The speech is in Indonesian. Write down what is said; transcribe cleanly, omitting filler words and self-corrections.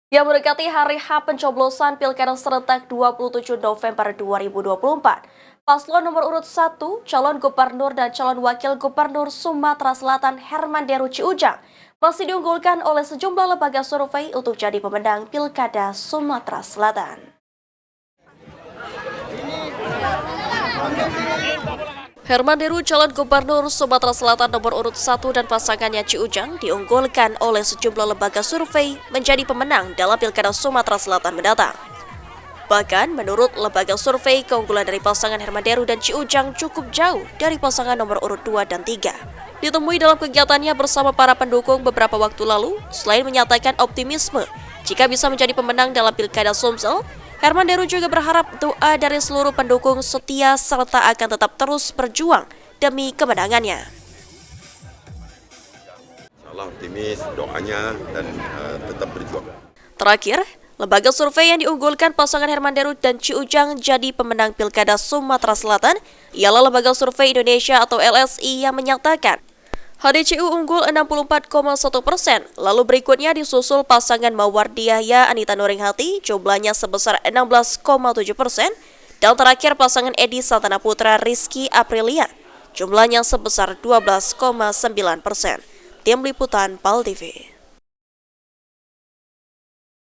Yang mendekati hari H pencoblosan Pilkada serentak 27 November 2024, Paslon nomor urut 1, calon gubernur dan calon wakil gubernur Sumatera Selatan Herman Deru Ciujang masih diunggulkan oleh sejumlah lembaga survei untuk jadi pemenang Pilkada Sumatera Selatan. Herman Deru, calon gubernur Sumatera Selatan nomor urut 1 dan pasangannya Ciujang diunggulkan oleh sejumlah lembaga survei menjadi pemenang dalam Pilkada Sumatera Selatan mendatang. Bahkan menurut lembaga survei, keunggulan dari pasangan Herman Deru dan Ciujang cukup jauh dari pasangan nomor urut 2 dan 3. Ditemui dalam kegiatannya bersama para pendukung beberapa waktu lalu, selain menyatakan optimisme jika bisa menjadi pemenang dalam Pilkada Sumsel, Herman Deru juga berharap doa dari seluruh pendukung setia serta akan tetap terus berjuang demi kemenangannya. Insyaallah optimis, doanya dan tetap berjuang. Terakhir, lembaga survei yang diunggulkan pasangan Herman Deru dan Ciujang jadi pemenang Pilkada Sumatera Selatan ialah Lembaga Survei Indonesia atau LSI yang menyatakan HDCU unggul 64,1%, lalu berikutnya disusul pasangan Mawardi Yahya Anita Nuringhati jumlahnya sebesar 16,7%, dan terakhir pasangan Edi Satana Putra Rizky Aprilia jumlahnya sebesar 12,9%. Tim Liputan PAL TV.